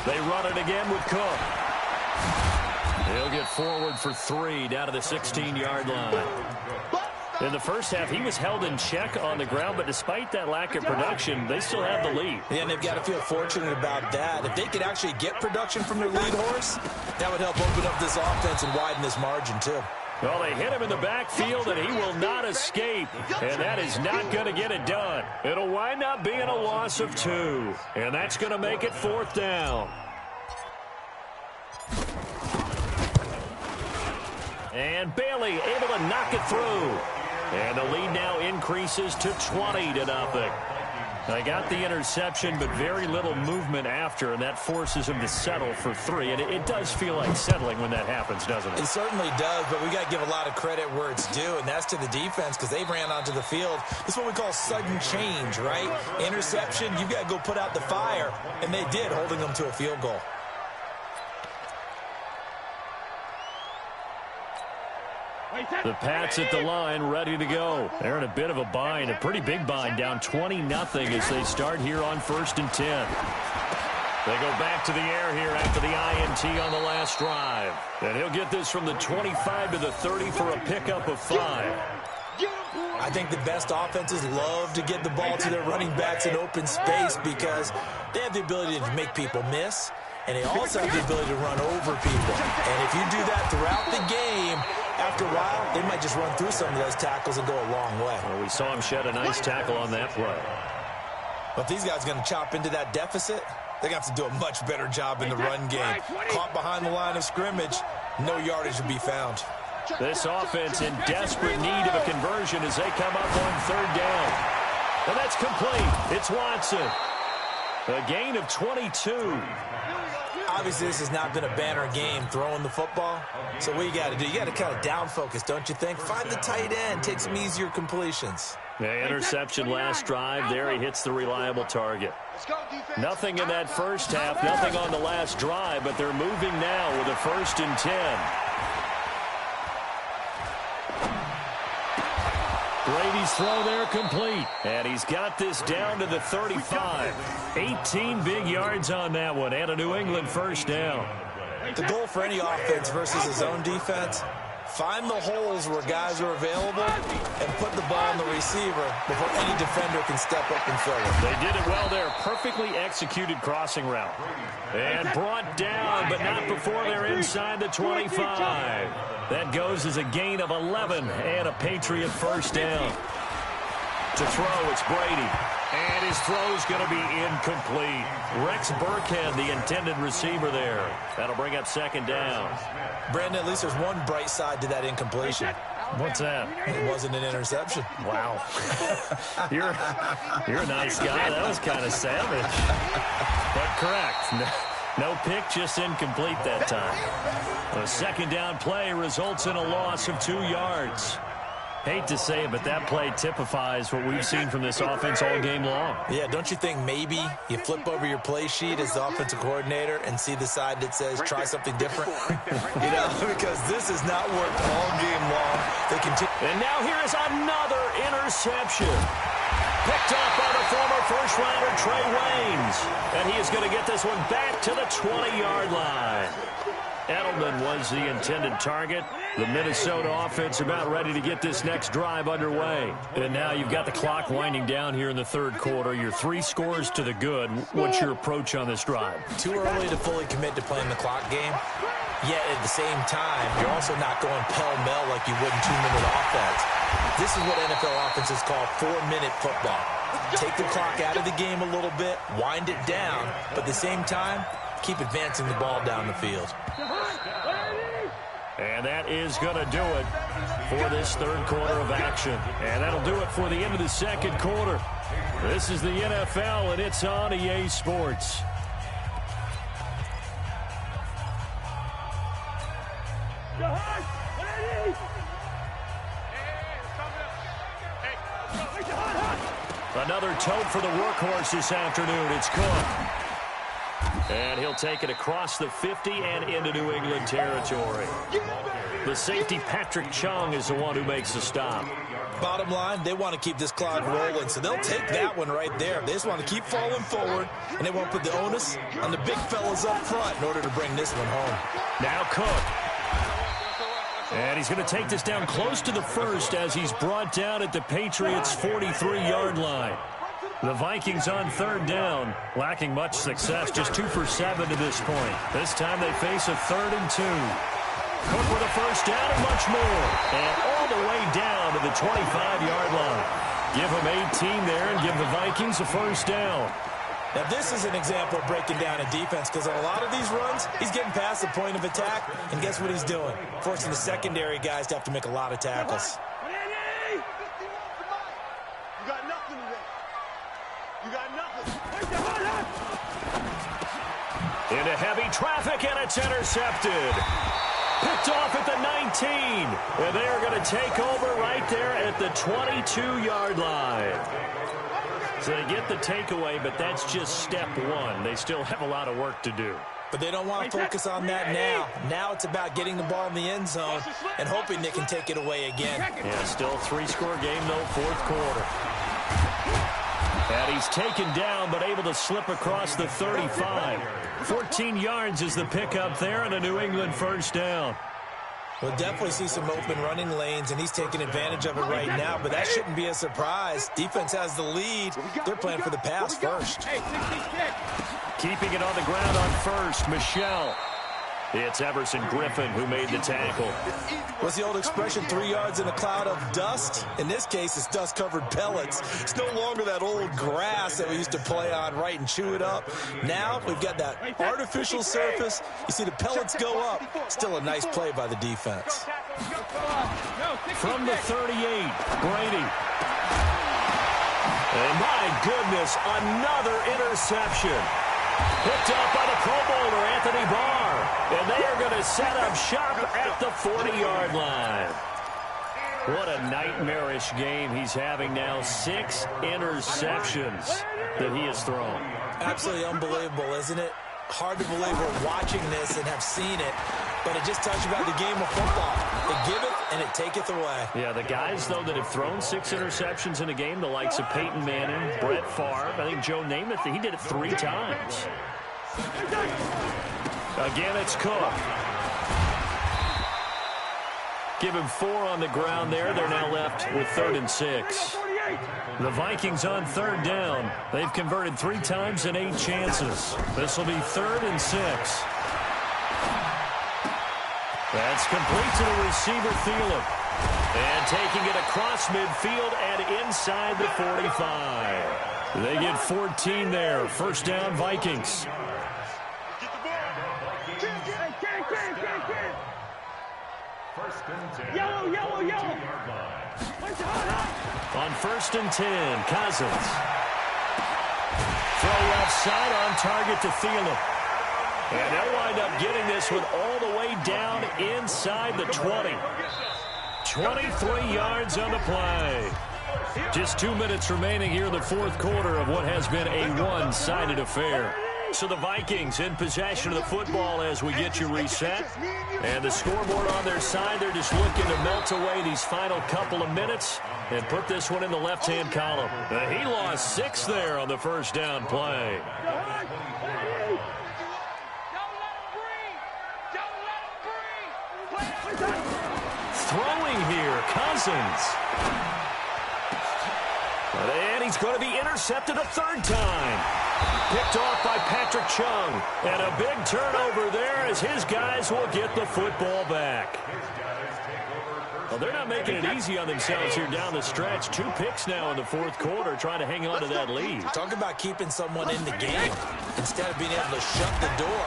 They run it again with Cook. He'll get forward for 3 down to the 16-yard line. In the first half, he was held in check on the ground, but despite that lack of production, they still have the lead. Yeah, and they've got to feel fortunate about that. If they could actually get production from their lead horse, that would help open up this offense and widen this margin, too. Well, they hit him in the backfield, and he will not escape. And that is not going to get it done. It'll wind up being a loss of 2. And that's going to make it 4th down. And Bailey able to knock it through. And the lead now increases to 20-0. They got the interception, but very little movement after, and that forces him to settle for 3. And it does feel like settling when that happens, doesn't it? It certainly does, but we got to give a lot of credit where it's due, and that's to the defense because they ran onto the field. It's what we call sudden change, right? Interception, you got to go put out the fire, and they did, holding them to a field goal. The Pats at the line, ready to go. They're in a bit of a bind, a pretty big bind, down 20-0 as they start here on 1st and 10. They go back to the air here after the INT on the last drive. And he'll get this from the 25 to the 30 for a pickup of 5. I think the best offenses love to get the ball to their running backs in open space because they have the ability to make people miss, and they also have the ability to run over people. And if you do that throughout the game, after a while, they might just run through some of those tackles and go a long way. Well, we saw him shed a nice tackle on that play. But if these guys are going to chop into that deficit, they're going to have to do a much better job in the run game. Caught behind the line of scrimmage, no yardage to be found. This offense in desperate need of a conversion as they come up on 3rd down. And that's complete. It's Watson. A gain of 22. Obviously, this has not been a banner game throwing the football. So what you got to do, you got to kind of down focus, don't you think? Find the tight end, take some easier completions. The interception last drive. There he hits the reliable target. Nothing in that first half, nothing on the last drive, but they're moving now with a 1st and 10. Brady's throw there complete. And he's got this down to the 35. 18 big yards on that one and a New England 1st down. The goal for any offense versus his own defense, find the holes where guys are available and put the ball on the receiver before any defender can step up and fill it. They did it well there. Perfectly executed crossing route. And brought down, but not before they're inside the 25. That goes as a gain of 11 and a Patriot 1st down. To throw, it's Brady. And his throw's going to be incomplete. Rex Burkhead, the intended receiver there. That'll bring up 2nd down. Brandon, at least there's one bright side to that incompletion. What's that? It wasn't an interception. Wow. You're a nice guy. That was kind of savage. But correct. No pick, just incomplete that time. A 2nd down play results in a loss of 2 yards. Hate to say it, but that play typifies what we've seen from this offense all game long. Yeah, don't you think maybe you flip over your play sheet as the offensive coordinator and see the side that says try something different? You know, because this has not worked all game long. They continue. And now here is another interception. Picked up by the former first-rounder Trey Waynes. And he is going to get this one back to the 20-yard line. Edelman was the intended target. The Minnesota offense about ready to get this next drive underway. And now you've got the clock winding down here in the 3rd quarter. You're 3 scores to the good. What's your approach on this drive? Too early to fully commit to playing the clock game. Yet at the same time, you're also not going pell-mell like you would in 2-minute offense. This is what NFL offenses call 4-minute football. Take the clock out of the game a little bit, wind it down, but at the same time, keep advancing the ball down the field. And that is going to do it for this 3rd quarter of action. And that'll do it for the end of the 2nd quarter. This is the NFL, and it's on EA Sports. Another tote for the workhorse this afternoon. It's Cook. And he'll take it across the 50 and into New England territory. The safety, Patrick Chung, is the one who makes the stop. Bottom line, they want to keep this clock rolling, so they'll take that one right there. They just want to keep falling forward, and they won't put the onus on the big fellas up front in order to bring this one home. Now Cook. And he's going to take this down close to the first as he's brought down at the Patriots' 43-yard line. The Vikings on third down, lacking much success, just 2 for 7 to this point. This time they face a 3rd and 2. Cook with a first down and much more. And all the way down to the 25-yard line. Give him 18 there and give the Vikings a first down. Now, this is an example of breaking down a defense because on a lot of these runs, he's getting past the point of attack, and guess what he's doing? Forcing the secondary guys to have to make a lot of tackles. You got nothing today. You got nothing. Into heavy traffic, and it's intercepted. Picked off at the 19. And they are going to take over right there at the 22-yard line. So they get the takeaway, but that's just step one. They still have a lot of work to do. But they don't want to focus on that now. Now it's about getting the ball in the end zone and hoping they can take it away again. Yeah, still a 3-score game, though, 4th quarter. And he's taken down, but able to slip across the 35. 14 yards is the pickup there, and a New England first down. We'll definitely see some open running lanes, and he's taking advantage of it right now, but that shouldn't be a surprise. Defense has the lead. They're playing for the pass first. Keeping it on the ground on first, Michelle. It's Everson Griffin who made the tackle. What's the old expression, 3 yards in a cloud of dust? In this case, it's dust-covered pellets. It's no longer that old grass that we used to play on, right, and chew it up. Now we've got that artificial surface. You see the pellets go up. Still a nice play by the defense. From the 38, Brady. And my goodness, another interception. Picked up by the Pro Bowler, Anthony Barr. And they are going to set up shop at the 40-yard line. What a nightmarish game he's having now. 6 interceptions that he has thrown. Absolutely unbelievable, isn't it? Hard to believe we're watching this and have seen it, but it just tells you about the game of football. They give it and it taketh away. Yeah, the guys, though, that have thrown 6 interceptions in a game, the likes of Peyton Manning, Brett Favre, I think Joe Namath, he did it 3 times. Again, it's Cook. Give him 4 on the ground there. They're now left with 3rd and 6. The Vikings on third down. They've converted 3 times in 8 chances. This will be 3rd and 6. That's complete to the receiver, Thielen. And taking it across midfield and inside the 45. They get 14 there. First down, Vikings. Yellow. On 1st and 10, Cousins. Throw left side on target to Thielen. And they'll wind up getting this one all the way down inside the 20. 23 yards on the play. Just 2 minutes remaining here in the 4th quarter of what has been a one-sided affair. So the Vikings in possession of the football as we get you reset. And the scoreboard on their side, they're just looking to melt away these final couple of minutes and put this one in the left-hand column. He lost 6 there on the first down play. Throwing here, Cousins. And he's going to be intercepted a 3rd time. Picked off by Patrick Chung. And a big turnover there as his guys will get the football back. Well, they're not making it easy on themselves here down the stretch. 2 picks now in the 4th quarter trying to hang on to that lead. Talk about keeping someone in the game instead of being able to shut the door.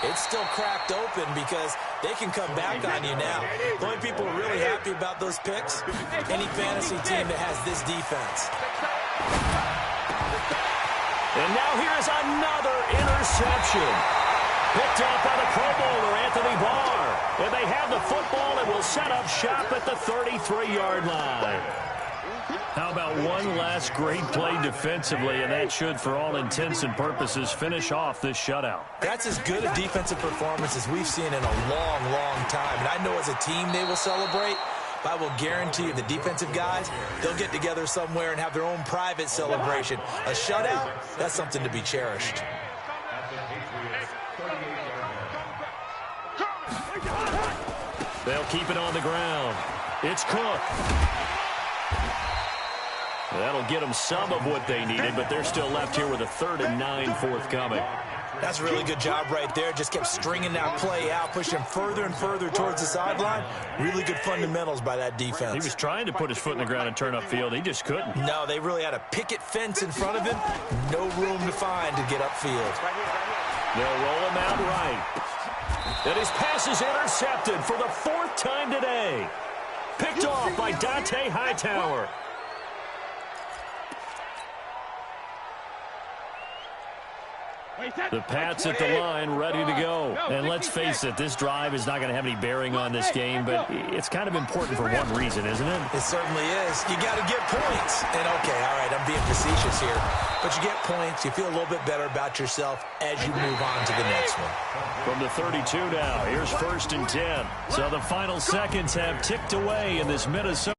It's still cracked open because they can come back on you now. The only people who are really happy about those picks, any fantasy team that has this defense. And now here's another interception. Picked up by the Pro Bowler, Anthony Barr. And they have the football and will set up shop at the 33-yard line. How about one last great play defensively, and that should, for all intents and purposes, finish off this shutout. That's as good a defensive performance as we've seen in a long, long time. And I know as a team they will celebrate, But I will guarantee you the defensive guys, they'll get together somewhere and have their own private celebration. A shutout, that's something to be cherished. They'll keep it on the ground. It's Cook. That'll get them some of what they needed, but they're still left here with a 3rd and 9 forthcoming. That's a really good job right there. Just kept stringing that play out, pushing further and further towards the sideline. Really good fundamentals by that defense. He was trying to put his foot in the ground and turn upfield. He just couldn't. No, they really had a picket fence in front of him. No room to find to get upfield. They'll roll him out right. And his pass is intercepted for the 4th time today. Picked off by Dante Hightower. The Pats at the line, ready to go. And let's face it, this drive is not going to have any bearing on this game, but it's kind of important for one reason, isn't it? It certainly is. You got to get points. And, okay, all right, I'm being facetious here. But you get points, you feel a little bit better about yourself as you move on to the next one. From the 32 now, here's 1st and 10. So the final seconds have ticked away in this Minnesota.